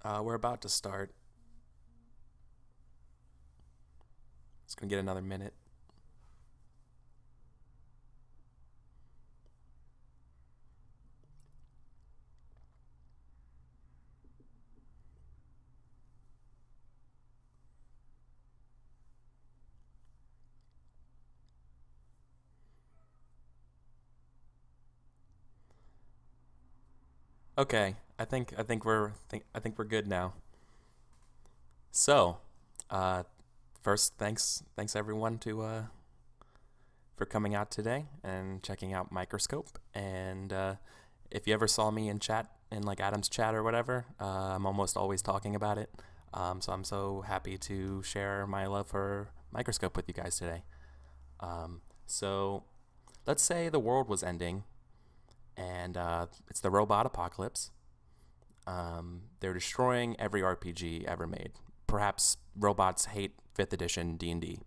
We're about to start. It's gonna get another minute. Okay, I think we're good now. So, uh, first, thanks everyone to for coming out today and checking out Microscope. And if you ever saw me in chat in like Adam's chat or whatever, I'm almost always talking about it. So I'm so happy to share my love for Microscope with you guys today. So let's say the world was ending and it's the robot apocalypse. They're destroying every RPG ever made. Perhaps robots hate 5th edition D&D,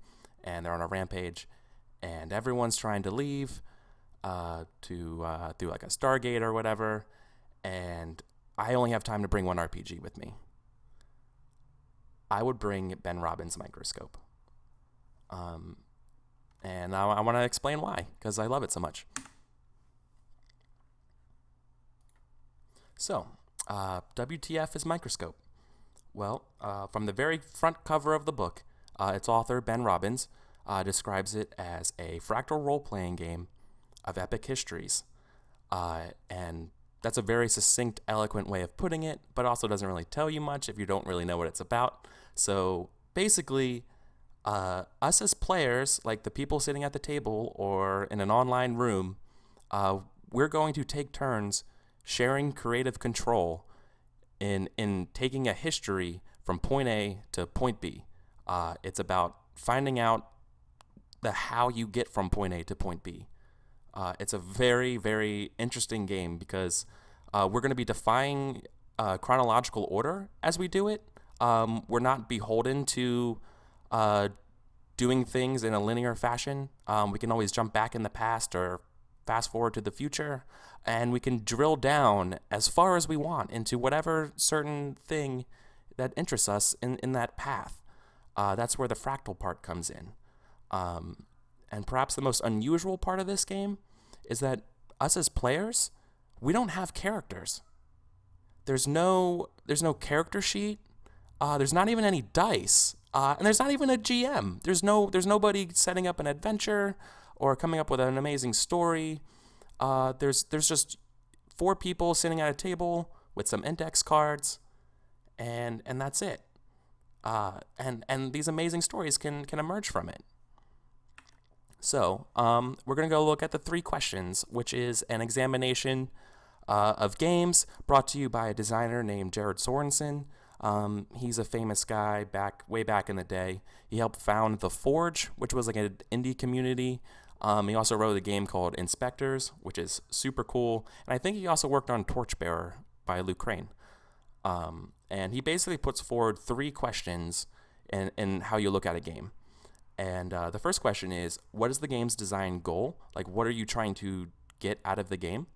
and they're on a rampage, and everyone's trying to leave to through like a Stargate or whatever, and I only have time to bring one RPG with me. I would bring Ben Robbins' Microscope. And I want to explain why, because I love it so much. So, WTF is Microscope? Well, from the very front cover of the book, its author, Ben Robbins, describes it as a fractal role-playing game of epic histories. And that's a very succinct, eloquent way of putting it, but also doesn't really tell you much if you don't really know what it's about. So basically, us as players, like the people sitting at the table or in an online room, we're going to take turns sharing creative control in taking a history from point A to point B. It's about finding out the how you get from point A to point B. It's a very, very interesting game because we're going to be defying chronological order as we do it. We're not beholden to doing things in a linear fashion. We can always jump back in the past or fast forward to the future, and we can drill down as far as we want into whatever certain thing that interests us in that path. That's where the fractal part comes in. And perhaps the most unusual part of this game is that us as players, we don't have characters. There's no character sheet. There's not even any dice. And there's not even a GM. There's nobody setting up an adventure or coming up with an amazing story. There's just 4 people sitting at a table with some index cards, and that's it. And these amazing stories can emerge from it. So we're gonna go look at the 3 questions, which is an examination of games brought to you by a designer named Jared Sorensen. He's a famous guy way back in the day. He helped found The Forge, which was like an indie community. He also wrote a game called Inspectors, which is super cool. And I think he also worked on Torchbearer by Luke Crane. And he basically puts forward 3 questions in how you look at a game. And the first question is, what is the game's design goal? Like, what are you trying to get out of the game?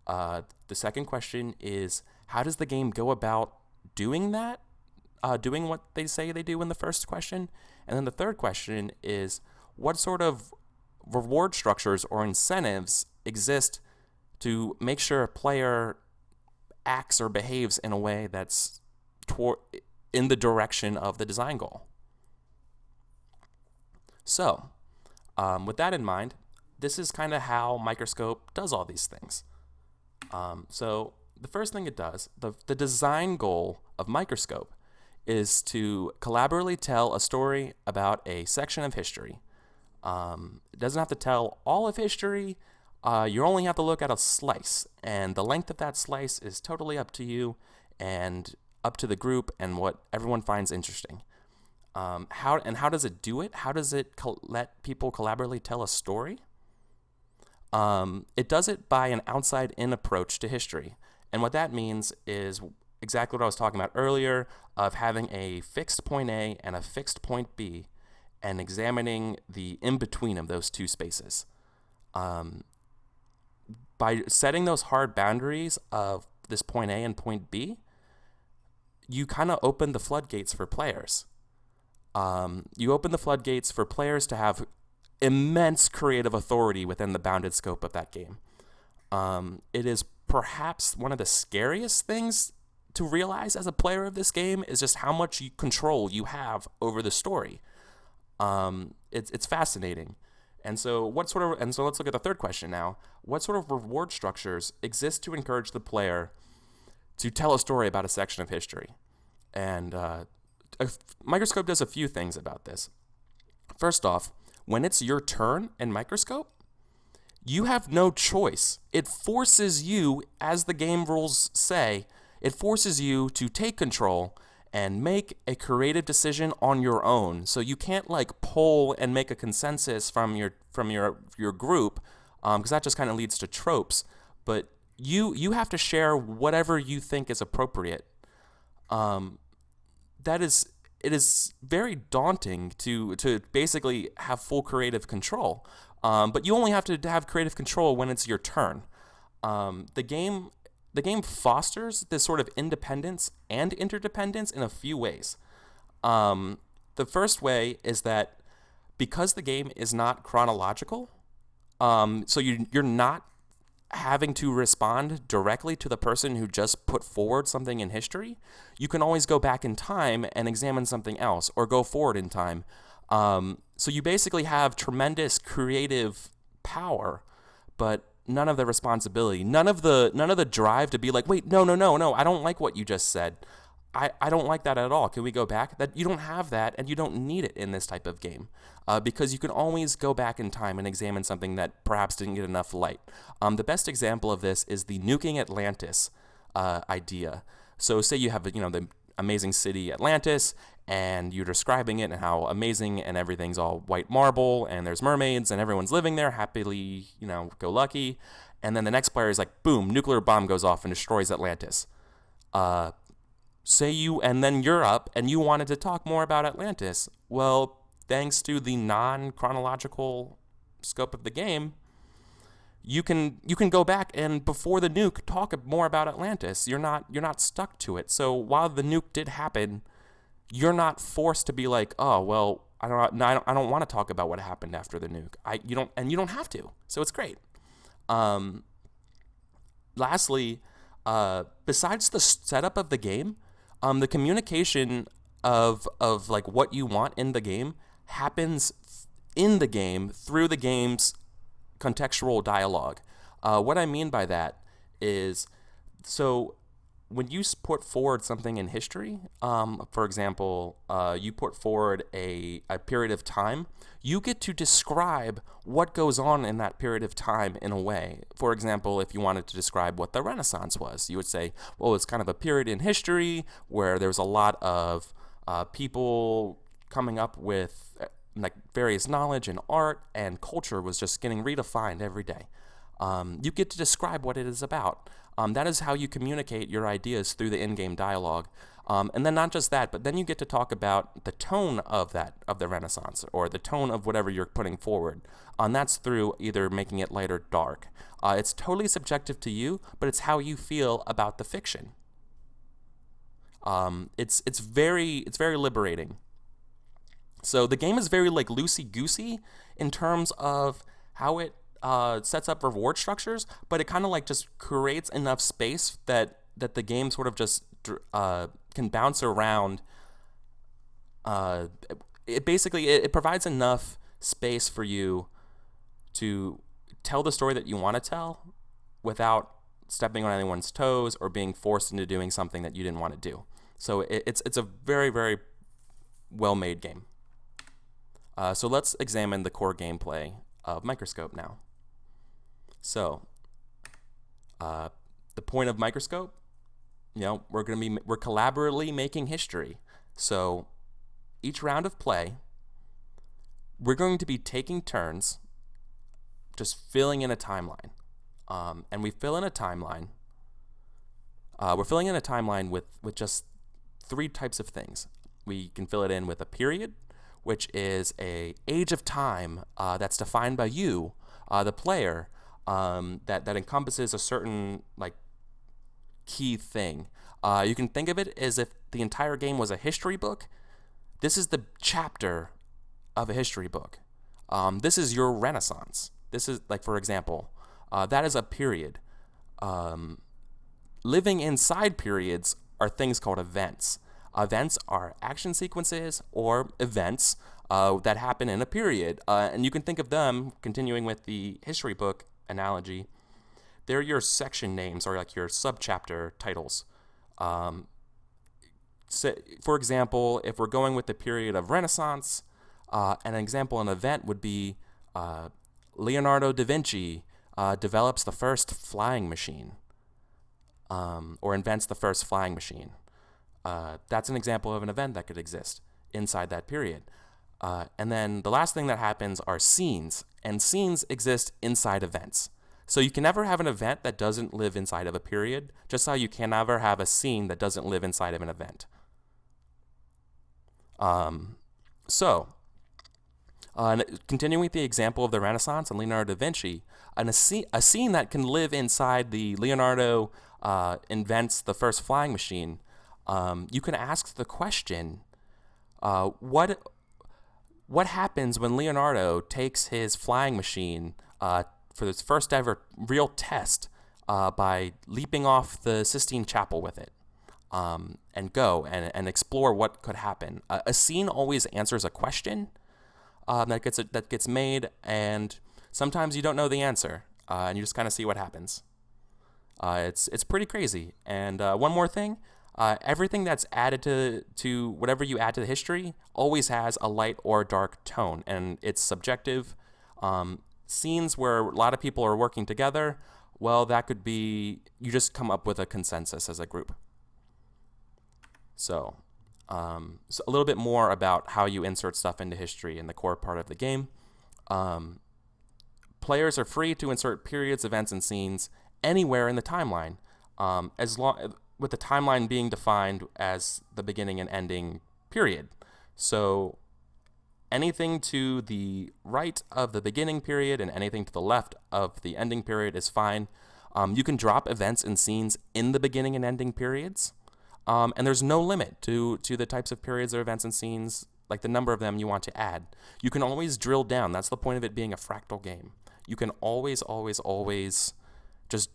The second question is, how does the game go about doing that? Doing what they say they do in the first question? And then the third question is, what sort of reward structures or incentives exist to make sure a player acts or behaves in a way that's in the direction of the design goal? So, with that in mind, this is kind of how Microscope does all these things. So the first thing it does, the design goal of Microscope is to collaboratively tell a story about a section of history. It doesn't have to tell all of history. You only have to look at a slice, and the length of that slice is totally up to you and up to the group and what everyone finds interesting. How does it do it? How does it let people collaboratively tell a story? It does it by an outside-in approach to history. And what that means is exactly what I was talking about earlier, of having a fixed point A and a fixed point B and examining the in-between of those 2 spaces. By setting those hard boundaries of this point A and point B, you kind of open the floodgates for players. You open the floodgates for players to have immense creative authority within the bounded scope of that game. It is perhaps one of the scariest things to realize as a player of this game is just how much control you have over the story. It's fascinating. And so let's look at the third question now. What sort of reward structures exist to encourage the player to tell a story about a section of history? And Microscope does a few things about this. First off, when it's your turn in Microscope, you have no choice. It forces you, as the game rules say, it forces you to take control and make a creative decision on your own. So you can't like poll and make a consensus from your group, because that just kind of leads to tropes. But you have to share whatever you think is appropriate. It is very daunting to basically have full creative control. But you only have to have creative control when it's your turn. The game fosters this sort of independence and interdependence in a few ways. The first way is that because the game is not chronological, so you're not having to respond directly to the person who just put forward something in history, you can always go back in time and examine something else, or go forward in time. So you basically have tremendous creative power, but none of the responsibility, none of the drive to be like, wait, no, I don't like what you just said. I don't like that at all. Can we go back? That you don't have that, and you don't need it in this type of game, because you can always go back in time and examine something that perhaps didn't get enough light. The best example of this is the nuking Atlantis idea. So say you have the amazing city Atlantis, and you're describing it and how amazing and everything's all white marble and there's mermaids and everyone's living there happily, go lucky. And then the next player is like, boom, nuclear bomb goes off and destroys Atlantis. And then you're up and you wanted to talk more about Atlantis. Well, thanks to the non-chronological scope of the game, you can go back and before the nuke talk more about Atlantis. You're not stuck to it. So while the nuke did happen, you're not forced to be like, oh well, I don't want to talk about what happened after the nuke. You don't have to. So it's great. Lastly, besides the setup of the game, the communication of like what you want in the game happens in the game through the game's contextual dialogue. What I mean by that is, so when you put forward something in history, for example, you put forward a period of time, you get to describe what goes on in that period of time in a way. For example, if you wanted to describe what the Renaissance was, you would say, well, it's kind of a period in history where there's a lot of people coming up with like various knowledge and art, and culture was just getting redefined every day. You get to describe what it is about. That is how you communicate your ideas through the in-game dialogue. And then not just that, but then you get to talk about the tone of the Renaissance, or the tone of whatever you're putting forward. That's through either making it light or dark. It's totally subjective to you, but it's how you feel about the fiction. It's very liberating. So the game is very like loosey-goosey in terms of how it sets up reward structures, but it kind of like just creates enough space that the game sort of just can bounce around. It provides enough space for you to tell the story that you want to tell without stepping on anyone's toes or being forced into doing something that you didn't want to do. So it's a very, very well-made game. So let's examine the core gameplay of Microscope now. So, the point of Microscope, we're collaboratively making history. So, each round of play, we're going to be taking turns, just filling in a timeline. And we fill in a timeline. We're filling in a timeline with just three types of things. We can fill it in with a period, which is a age of time that's defined by you, the player, that encompasses a certain like key thing. You can think of it as if the entire game was a history book. This is the chapter of a history book. This is your Renaissance. This is, like, for example, that is a period. Living inside periods are things called events. Events are action sequences or events that happen in a period. And you can think of them, continuing with the history book analogy, they're your section names or like your subchapter titles. So, for example, if we're going with the period of Renaissance, an example, an event would be Leonardo da Vinci develops the first flying machine, or invents the first flying machine. That's an example of an event that could exist inside that period. And then the last thing that happens are scenes, and scenes exist inside events. So you can never have an event that doesn't live inside of a period, just how you can never have a scene that doesn't live inside of an event. Continuing with the example of the Renaissance and Leonardo da Vinci, a scene that can live inside the Leonardo invents the first flying machine, you can ask the question, what happens when Leonardo takes his flying machine for his first ever real test by leaping off the Sistine Chapel with it, and go and explore what could happen. A scene always answers a question that gets made, and sometimes you don't know the answer, and you just kind of see what happens. It's pretty crazy. And one more thing, everything that's added to whatever you add to the history always has a light or dark tone, and it's subjective. Scenes where a lot of people are working together, well, that could be, you just come up with a consensus as a group. So a little bit more about how you insert stuff into history in the core part of the game. Players are free to insert periods, events, and scenes anywhere in the timeline, with the timeline being defined as the beginning and ending period. So anything to the right of the beginning period and anything to the left of the ending period is fine. You can drop events and scenes in the beginning and ending periods. And there's no limit to the types of periods or events and scenes, like the number of them you want to add. You can always drill down. That's the point of it being a fractal game. You can always just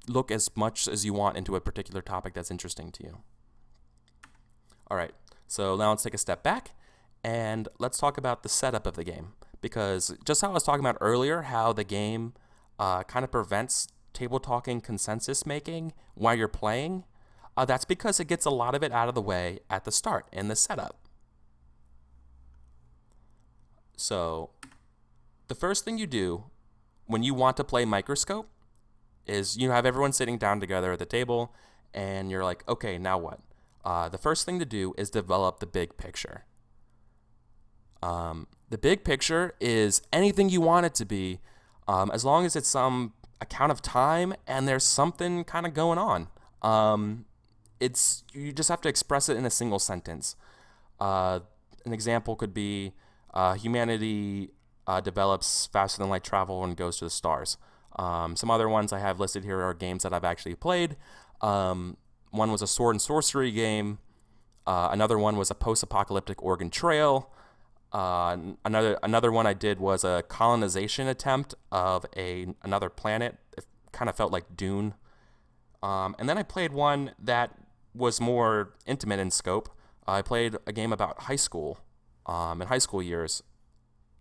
look as much as you want into a particular topic that's interesting to you. All right, so now let's take a step back and let's talk about the setup of the game. Because just how I was talking about earlier, how the game kind of prevents table talking consensus making while you're playing, that's because it gets a lot of it out of the way at the start in the setup. So the first thing you do when you want to play Microscope is you have everyone sitting down together at the table, and you're like, okay, now what? The first thing to do is develop the big picture. The big picture is anything you want it to be, as long as it's some account of time and there's something kind of going on. You just have to express it in a single sentence. An example could be humanity develops faster than light travel and goes to the stars. Some other ones I have listed here are games that I've actually played. One was a sword and sorcery game. Another one was a post-apocalyptic Oregon Trail. Another one I did was a colonization attempt of another planet. It kind of felt like Dune. And then I played one that was more intimate in scope. I played a game about high school, in high school years.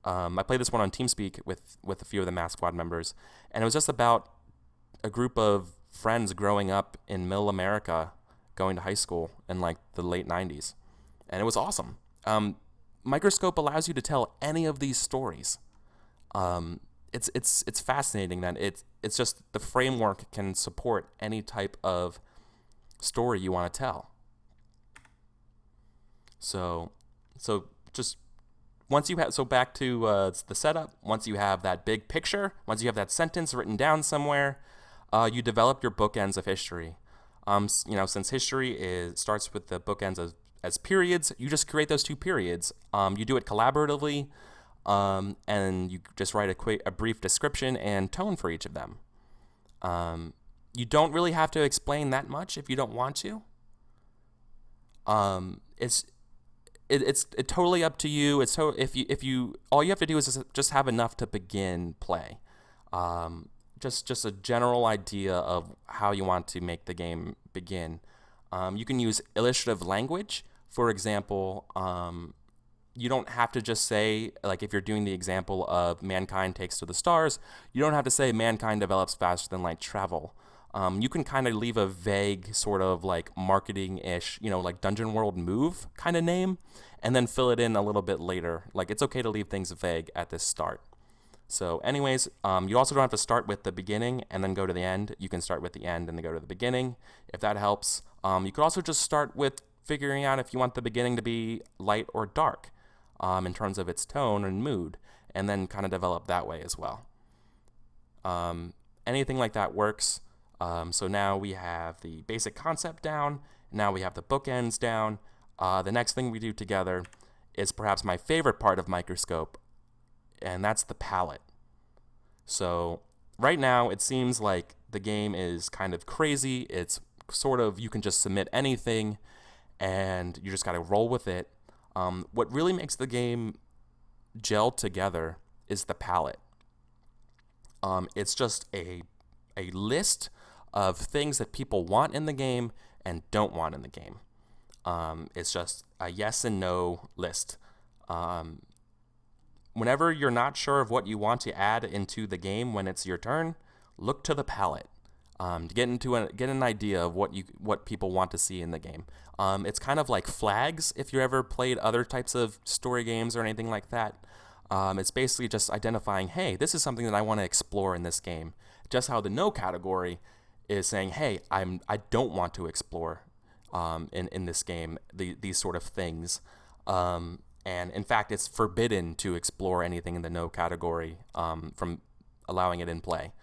I played this one on TeamSpeak with a few of the Mass Squad members, and it was just about a group of friends growing up in middle America, going to high school in like the late 90s, and it was awesome. Microscope allows you to tell any of these stories. It's fascinating that it's just the framework can support any type of story you want to tell. So just once you have, back to the setup, once you have that big picture, once you have that sentence written down somewhere, you develop your bookends of history. Since history starts with the bookends as periods, you just create those two periods. You do it collaboratively, and you just write a brief description and tone for each of them. You don't really have to explain that much if you don't want to. It's it's totally up to you. If you all you have to do is just have enough to begin play. Just a general idea of how you want to make the game begin. You can use illustrative language. For example, you don't have to just say, like if you're doing the example of mankind takes to the stars, you don't have to say mankind develops faster than light travel. You can kind of leave a vague sort of like marketing-ish, like Dungeon World Move kind of name, and then fill it in a little bit later. Like it's okay to leave things vague at this start. So anyways, you also don't have to start with the beginning and then go to the end. You can start with the end and then go to the beginning, if that helps. You could also just start with figuring out if you want the beginning to be light or dark in terms of its tone and mood, and then kind of develop that way as well. Anything like that works. So now we have the basic concept down. Now we have the bookends down. The next thing we do together is perhaps my favorite part of Microscope, and that's the palette. So right now it seems like the game is kind of crazy. It's sort of, you can just submit anything and you just got to roll with it. What really makes the game gel together is the palette. It's just a list of things that people want in the game and don't want in the game. It's just a yes and no list. Whenever you're not sure of what you want to add into the game when it's your turn, look to the palette to get an idea of what people want to see in the game. It's kind of like flags if you ever played other types of story games or anything like that. It's basically just identifying, hey, this is something that I want to explore in this game. Just how the no category is saying, hey, I don't want to explore in this game these sort of things. And in fact, it's forbidden to explore anything in the no category from allowing it in play.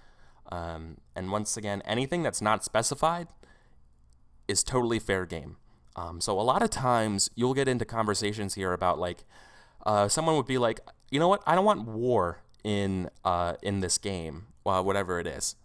And once again, anything that's not specified is totally fair game. So a lot of times you'll get into conversations here about like, someone would be like, you know what, I don't want war in this game, whatever it is.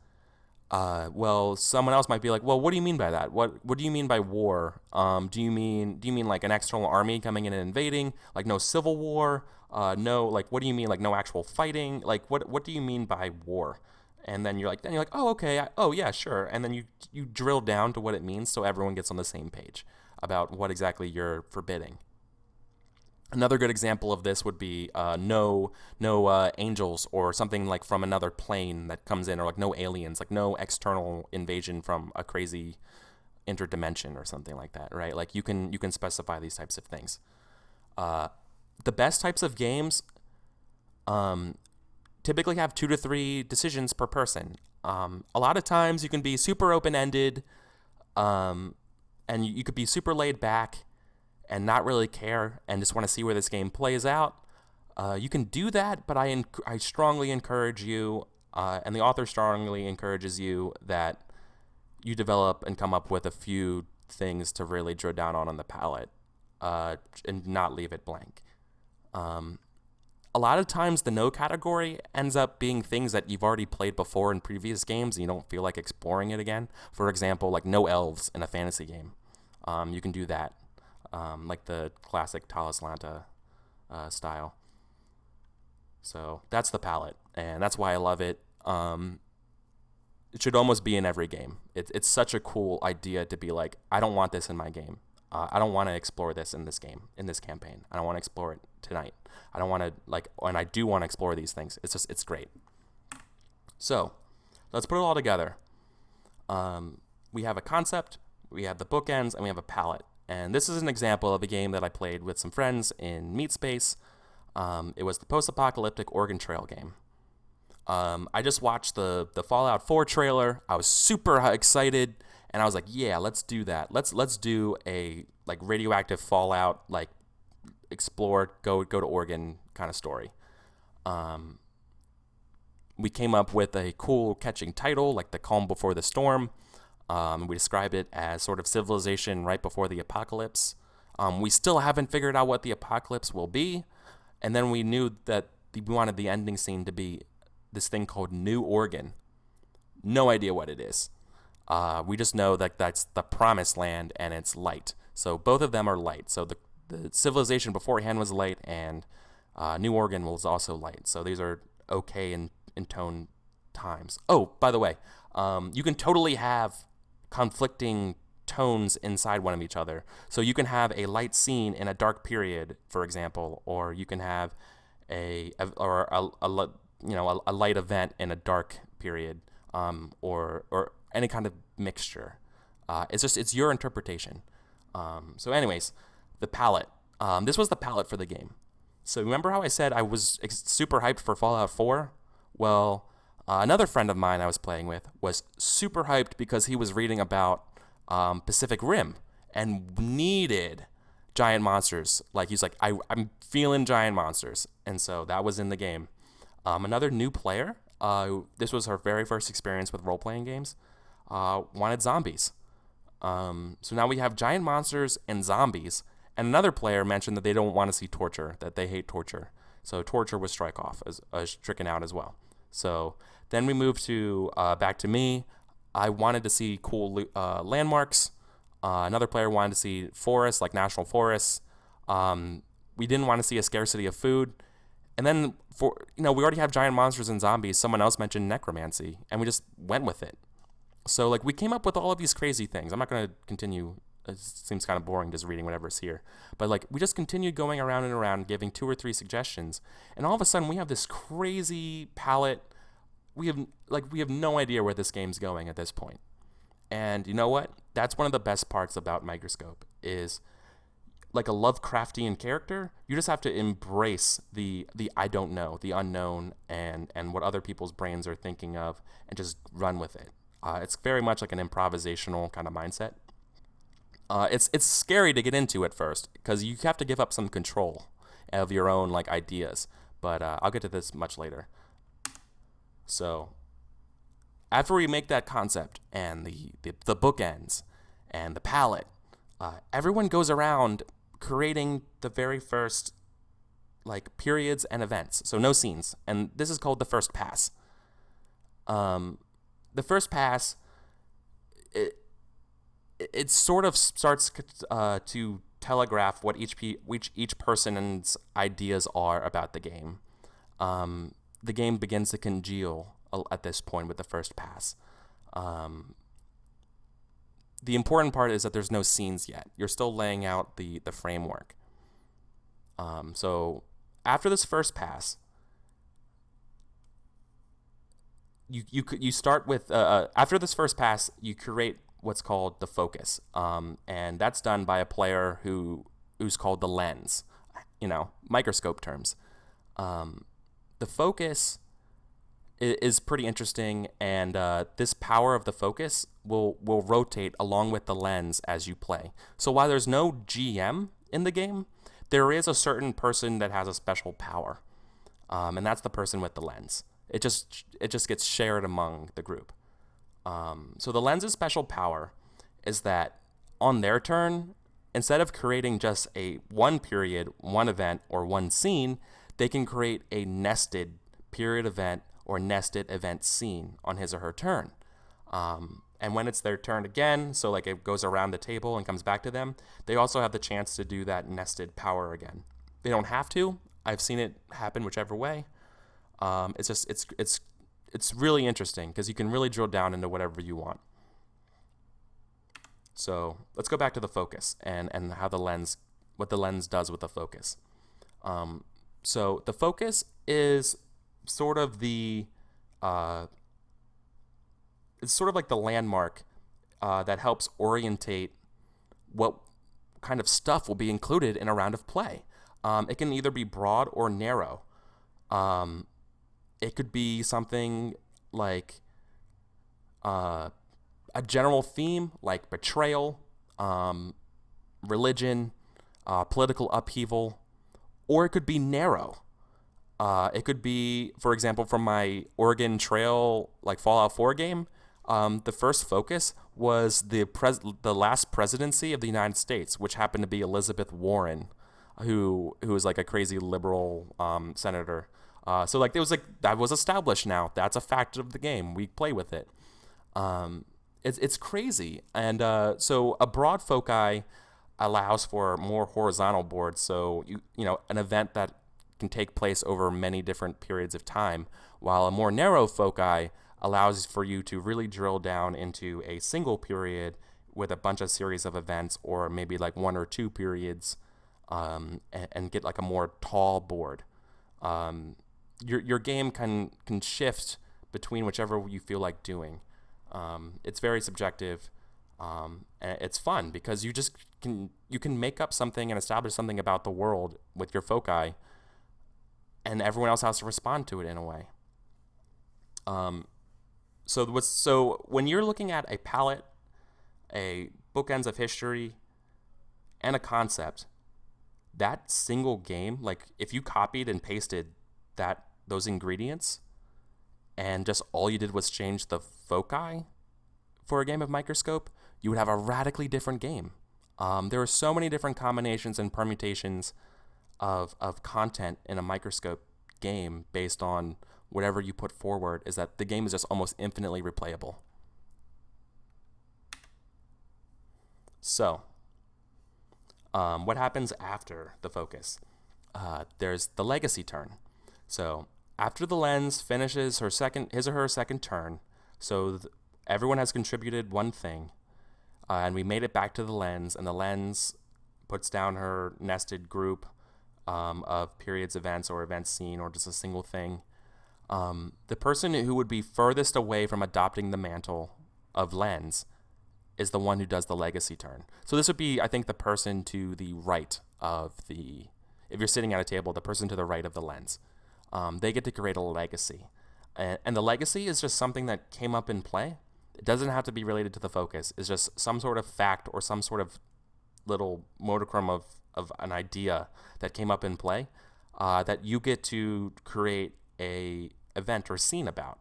Well, someone else might be like, well, what do you mean by that? What do you mean by war? Do you mean like an external army coming in and invading? Like no civil war? No, like what do you mean? Like no actual fighting? Like what do you mean by war? And then you're like, oh, okay, oh yeah, sure. And then you drill down to what it means so everyone gets on the same page about what exactly you're forbidding. Another good example of this would be no angels or something like from another plane that comes in, or like no aliens, like no external invasion from a crazy interdimension or something like that, right? Like you can specify these types of things. The best types of games typically have 2 to 3 decisions per person. A lot of times you can be super open-ended, and you could be super laid back and not really care and just want to see where this game plays out. You can do that, but I strongly encourage you, and the author strongly encourages you, that you develop and come up with a few things to really drill down on the palette, and not leave it blank. A lot of times the no category ends up being things that you've already played before in previous games and you don't feel like exploring it again. For example, like no elves in a fantasy game. You can do that. Like the classic Talaslanta style. So that's the palette, and that's why I love it. It should almost be in every game. It's such a cool idea to be like, I don't want this in my game. I don't want to explore this in this game, in this campaign. I don't want to explore it tonight. I don't want to, and I do want to explore these things. It's great. So let's put it all together. We have a concept, we have the bookends, and we have a palette. And this is an example of a game that I played with some friends in Meat Space. It was the post-apocalyptic Oregon Trail game. I just watched the Fallout 4 trailer. I was super excited, and I was like, yeah, let's do that. Let's do a like radioactive Fallout, like explore, go to Oregon kind of story. We came up with a cool catching title, like The Calm Before the Storm. We described it as sort of civilization right before the apocalypse. We still haven't figured out what the apocalypse will be. And then we knew that we wanted the ending scene to be this thing called New Oregon. No idea what it is. We just know that that's the promised land and it's light. So both of them are light. So the civilization beforehand was light, and New Oregon was also light. So these are okay in tone times. Oh, by the way, you can totally have conflicting tones inside one of each other. So you can have a light scene in a dark period, for example, or you can have a light event in a dark period, or any kind of mixture. It's your interpretation. So anyways, the palette. This was the palette for the game. So remember how I said I was super hyped for Fallout 4? Well, another friend of mine I was playing with was super hyped because he was reading about Pacific Rim and needed giant monsters. Like, he's like, I'm feeling giant monsters. And so that was in the game. Another new player, this was her very first experience with role-playing games, wanted zombies. So now we have giant monsters and zombies. And another player mentioned that they don't want to see torture, that they hate torture. So torture was strike off, as stricken out as well. So then we moved to back to me. I wanted to see cool landmarks. Another player wanted to see forests, like national forests. We didn't want to see a scarcity of food. And then we already have giant monsters and zombies. Someone else mentioned necromancy, and we just went with it. So like we came up with all of these crazy things. I'm not going to continue. It seems kind of boring just reading whatever's here. But like we just continued going around and around, giving 2 or 3 suggestions, and all of a sudden we have this crazy palette. We have no idea where this game's going at this point. And you know what? That's one of the best parts about Microscope is, like a Lovecraftian character, you just have to embrace the I don't know, the unknown, and what other people's brains are thinking of, and just run with it. It's very much like an improvisational kind of mindset. It's scary to get into at first because you have to give up some control of your own like ideas. But I'll get to this much later. So after we make that concept and the bookends and the palette, everyone goes around creating the very first like periods and events. So no scenes, and this is called the first pass. The first pass, it sort of starts to telegraph what each person's ideas are about the game. The game begins to congeal at this point with the first pass. The important part is that there's no scenes yet. You're still laying out the framework. So after this first pass, you start with after this first pass, you create what's called the focus, and that's done by a player who's called the lens. Microscope terms. The focus is pretty interesting, and this power of the focus will rotate along with the lens as you play. So while there's no GM in the game, there is a certain person that has a special power, and that's the person with the lens. It just gets shared among the group. So the lens's special power is that on their turn, instead of creating just a one period, one event, or one scene, they can create a nested period event or nested event scene on his or her turn. And when it's their turn again, so like it goes around the table and comes back to them, they also have the chance to do that nested power again. They don't have to. I've seen it happen whichever way. It's really interesting because you can really drill down into whatever you want. So let's go back to the focus and how what the lens does with the focus. So the focus is sort of it's sort of like the landmark that helps orientate what kind of stuff will be included in a round of play. It can either be broad or narrow. It could be something like a general theme, like betrayal, religion, political upheaval, or it could be narrow. It could be, for example, from my Oregon Trail, like Fallout 4 game, the first focus was the last presidency of the United States, which happened to be Elizabeth Warren, who was like a crazy liberal senator. So like it was like that was established now. That's a fact of the game. We play with it. It's crazy. And so a broad foci, allows for more horizontal boards, so an event that can take place over many different periods of time, while a more narrow foci allows for you to really drill down into a single period with a bunch of series of events, or maybe like one or two periods, and get like a more tall board. Your game can shift between whichever you feel like doing. It's very subjective. And it's fun because you can make up something and establish something about the world with your foci, and everyone else has to respond to it in a way. So when you're looking at a palette, a bookends of history, and a concept, that single game, like if you copied and pasted those ingredients, and just all you did was change the foci for a game of Microscope, you would have a radically different game. There are so many different combinations and permutations of content in a Microscope game based on whatever you put forward, is that the game is just almost infinitely replayable. So, what happens after the focus? There's the legacy turn. So after the lens finishes his or her second turn, so everyone has contributed one thing, and we made it back to the lens, and the lens puts down her nested group of periods, events, or events seen, or just a single thing. The person who would be furthest away from adopting the mantle of lens is the one who does the legacy turn. So this would be, I think, the person to the right of if you're sitting at a table, the person to the right of the lens. They get to create a legacy. And the legacy is just something that came up in play. It doesn't have to be related to the focus. It's just some sort of fact or some sort of little modicum of an idea that came up in play that you get to create a event or scene about.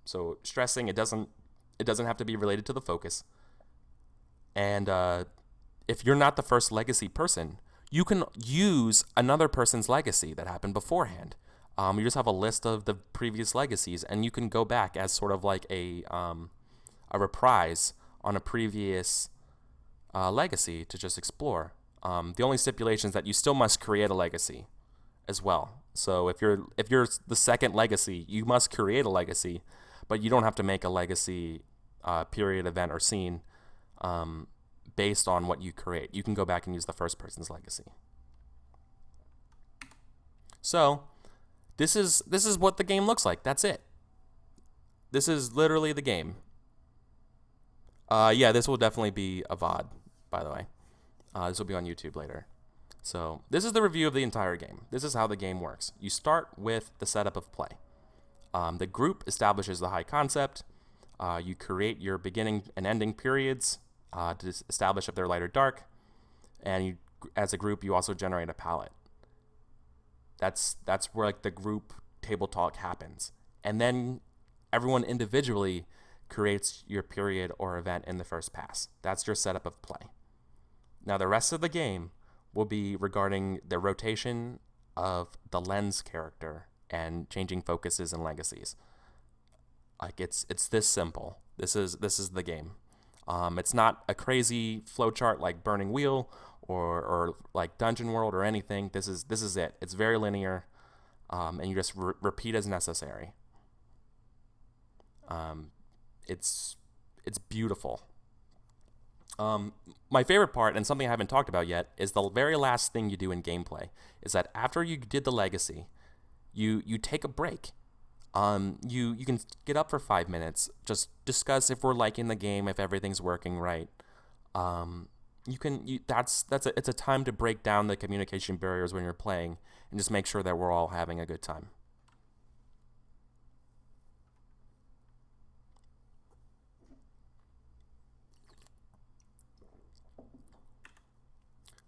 So stressing, it doesn't have to be related to the focus. And if you're not the first legacy person, you can use another person's legacy that happened beforehand. You just have a list of the previous legacies, and you can go back as sort of like a reprise on a previous legacy to just explore. The only stipulation is that you still must create a legacy as well. So if you're the second legacy, you must create a legacy, but you don't have to make a legacy period, event, or scene based on what you create. You can go back and use the first person's legacy. So this is what the game looks like. That's it. This is literally the game. Yeah, this will definitely be a VOD, by the way. This will be on YouTube later. So this is the review of the entire game. This is how the game works. You start with the setup of play. The group establishes the high concept. You create your beginning and ending periods to establish if they're light or dark. And as a group, you also generate a palette. That's where like the group table talk happens. And then everyone individually creates your period or event in the first pass. That's your setup of play. Now the rest of the game will be regarding the rotation of the lens character and changing focuses and legacies. Like it's this simple. This is the game. It's not a crazy flowchart like Burning Wheel or like Dungeon World or anything. This is it. It's very linear, and you just repeat as necessary. It's beautiful. My favorite part, and something I haven't talked about yet, is the very last thing you do in gameplay. Is that after you did the legacy, you take a break. You can get up for 5 minutes, just discuss if we're liking the game, if everything's working right. It's a time to break down the communication barriers when you're playing and just make sure that we're all having a good time.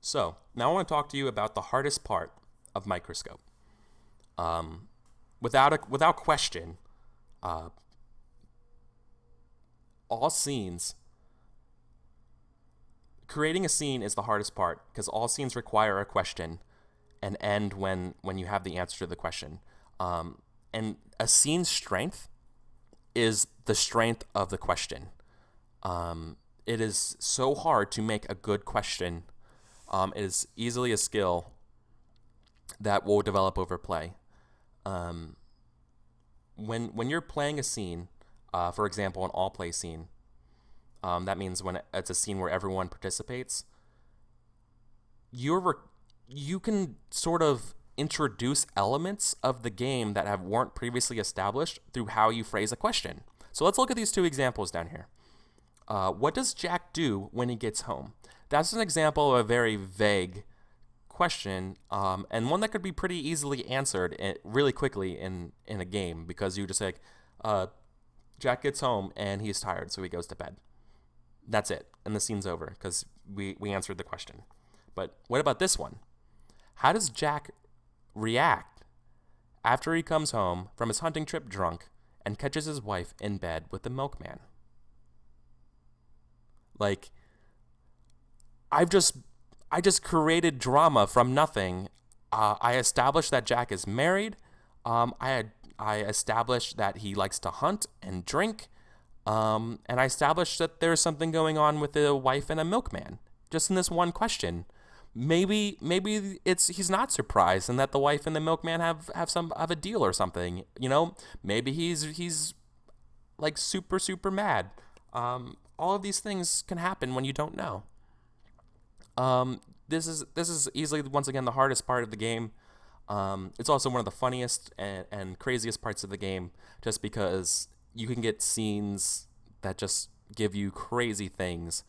So now I want to talk to you about the hardest part of Microscope. Without question, all scenes. Creating a scene is the hardest part because all scenes require a question and end when you have the answer to the question. And a scene's strength is the strength of the question. it is so hard to make a good question. It is easily a skill that will develop over play. Um, when you're playing a scene, for example, an all play scene, that means when it's a scene where everyone participates. You can sort of introduce elements of the game that weren't previously established through how you phrase a question. So let's look at these two examples down here. What does Jack do when he gets home? That's an example of a very vague question, and one that could be pretty easily answered really quickly in a game, because you just say, Jack gets home and he's tired, so he goes to bed. That's it, and the scene's over because we answered the question. But what about this one? How does Jack react after he comes home from his hunting trip drunk and catches his wife in bed with the milkman? Like, I just created drama from nothing. I established that Jack is married. I established that he likes to hunt and drink. And I established that there's something going on with a wife and a milkman, just in this one question. Maybe he's not surprised, and that the wife and the milkman have a deal or something. Maybe he's like super mad. All of these things can happen when you don't know. This is easily, once again, the hardest part of the game. It's also one of the funniest and craziest parts of the game, just because you can get scenes that just give you crazy things.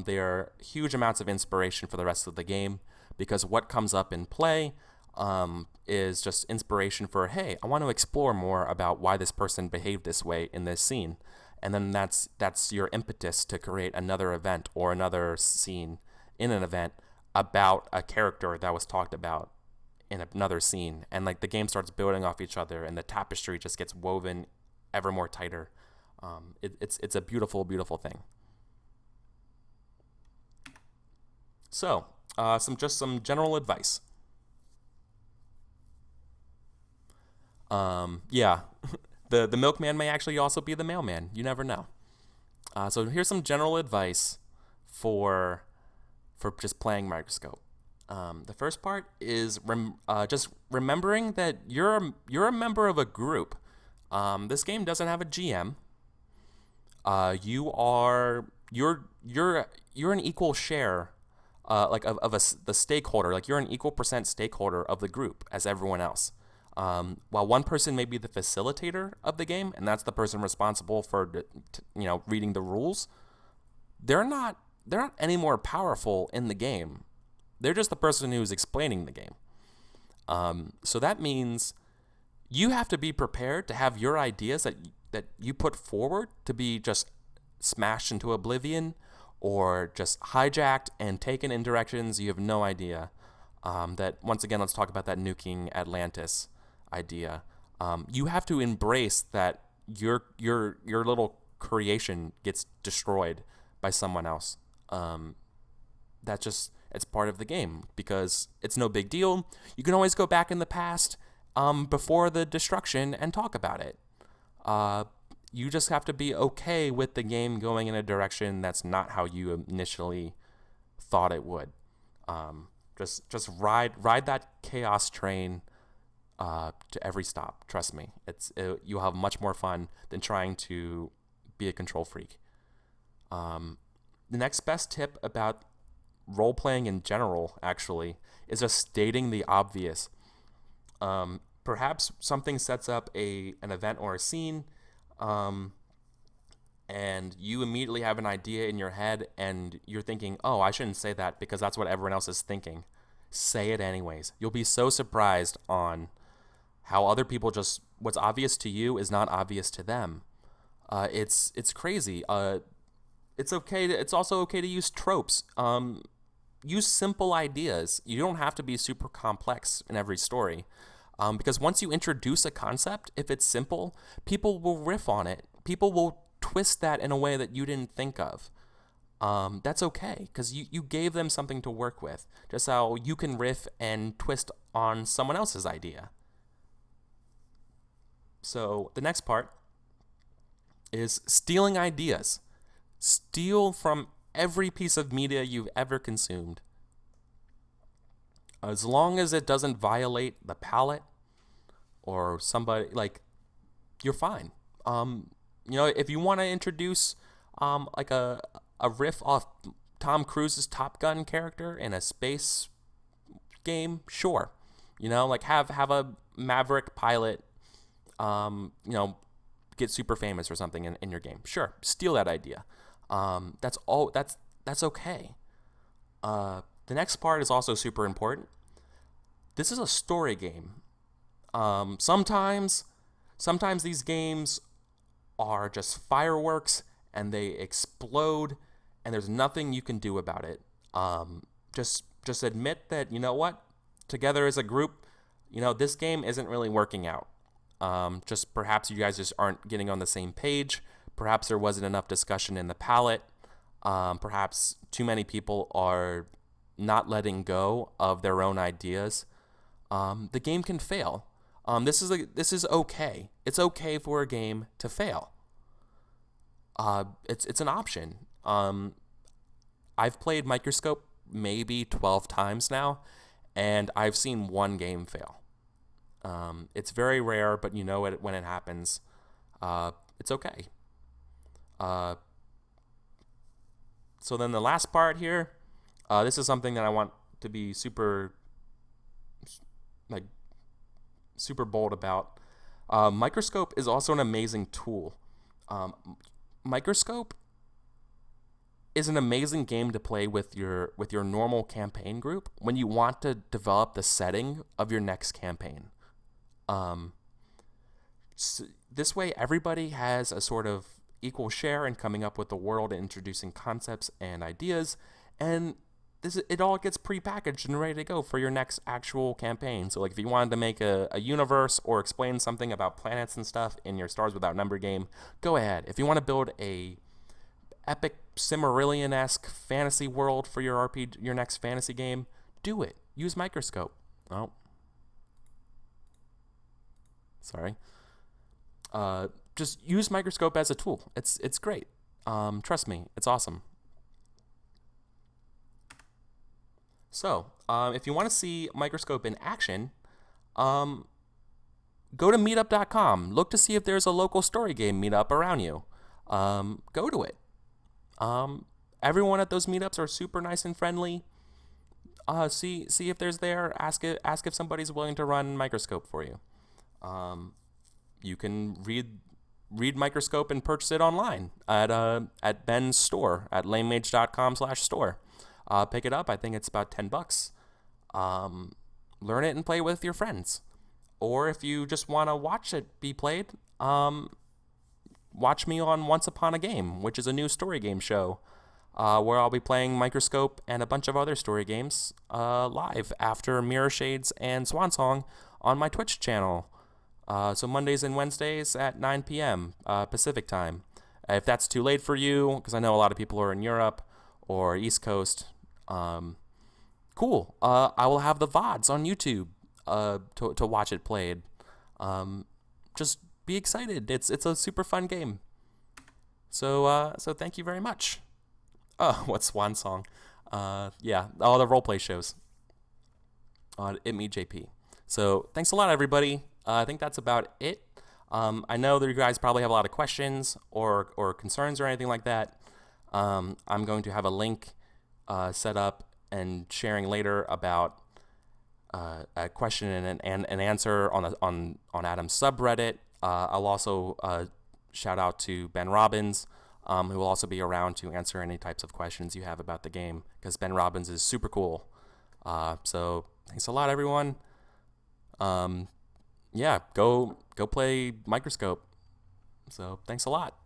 They are huge amounts of inspiration for the rest of the game, because what comes up in play is just inspiration for, hey, I want to explore more about why this person behaved this way in this scene. And then that's your impetus to create another event or another scene in an event about a character that was talked about in another scene. And like the game starts building off each other, and the tapestry just gets woven ever more tighter. It's a beautiful, beautiful thing. So, some general advice. Yeah, the milkman may actually also be the mailman. You never know. So here's some general advice for just playing Microscope. The first part is just remembering that you're a member of a group. This game doesn't have a GM. You're an equal share, the stakeholder. Like, you're an equal % stakeholder of the group as everyone else. While one person may be the facilitator of the game, and that's the person responsible for reading the rules, they're not any more powerful in the game. They're just the person who's explaining the game. So that means you have to be prepared to have your ideas that you put forward to be just smashed into oblivion, or just hijacked and taken in directions you have no idea. That, once again, let's talk about that nuking Atlantis idea. You have to embrace that your little creation gets destroyed by someone else. It's part of the game, because it's no big deal. You can always go back in the past before the destruction and talk about it. You just have to be okay with the game going in a direction that's not how you initially thought it would. Just ride that chaos train to every stop. Trust me, you'll have much more fun than trying to be a control freak. The next best tip about role-playing in general, actually, is just stating the obvious. Perhaps something sets up an event or a scene, and you immediately have an idea in your head, and you're thinking, oh, I shouldn't say that because that's what everyone else is thinking. Say it anyways. You'll be so surprised on how other people what's obvious to you is not obvious to them. It's crazy. It's okay. It's also okay to use tropes. Use simple ideas. You don't have to be super complex in every story. Because once you introduce a concept, if it's simple, people will riff on it. People will twist that in a way that you didn't think of. That's okay, because you gave them something to work with, just how you can riff and twist on someone else's idea. So the next part is stealing ideas. Steal from every piece of media you've ever consumed. As long as it doesn't violate the palette or somebody, like, you're fine. If you want to introduce like a riff off Tom Cruise's Top Gun character in a space game, sure. Like have a Maverick pilot, get super famous or something in your game. Sure, steal that idea. That's okay. The next part is also super important. This is a story game. Sometimes these games are just fireworks and they explode and there's nothing you can do about it. Just admit that, you know what? Together as a group, this game isn't really working out. Just perhaps you guys just aren't getting on the same page. Perhaps there wasn't enough discussion in the palette. Perhaps too many people are not letting go of their own ideas. The game can fail. This is okay. It's okay for a game to fail. It's an option. I've played Microscope maybe 12 times now, and I've seen one game fail. It's very rare, but you know it when it happens. It's okay. So then the last part here, this is something that I want to be super bold about. Microscope is also an amazing tool. Microscope is an amazing game to play with your normal campaign group when you want to develop the setting of your next campaign. So this way, everybody has a sort of equal share in coming up with the world and introducing concepts and ideas, and it all gets prepackaged and ready to go for your next actual campaign. So like if you wanted to make a universe or explain something about planets and stuff in your Stars Without Number game, go ahead. If you want to build a epic Silmarillion-esque fantasy world for your RPG, your next fantasy game, do it. Use Microscope. Oh. Sorry. Just use Microscope as a tool. It's great. Trust me, it's awesome. So, if you want to see Microscope in action, go to meetup.com. Look to see if there's a local story game meetup around you. Go to it. Everyone at those meetups are super nice and friendly. See if there's there. Ask if somebody's willing to run Microscope for you. You can read Microscope and purchase it online at Ben's store at lamemage.com/store. Pick it up. I think it's about $10. Learn it and play with your friends. Or if you just want to watch it be played, watch me on Once Upon a Game, which is a new story game show where I'll be playing Microscope and a bunch of other story games live after Mirror Shades and Swansong on my Twitch channel. So Mondays and Wednesdays at 9 p.m. Pacific time. If that's too late for you, because I know a lot of people are in Europe or East Coast, cool. I will have the VODs on YouTube to watch it played. Just be excited. It's a super fun game. So thank you very much. Oh, what's Swan Song? Yeah, all the roleplay shows on ItMeJP. So thanks a lot, everybody. I think that's about it. I know that you guys probably have a lot of questions or concerns or anything like that. I'm going to have a link set up and sharing later about a question and an answer on Adam's subreddit. I'll also shout out to Ben Robbins, who will also be around to answer any types of questions you have about the game, because Ben Robbins is super cool. So thanks a lot, everyone. Yeah, go play Microscope. So thanks a lot.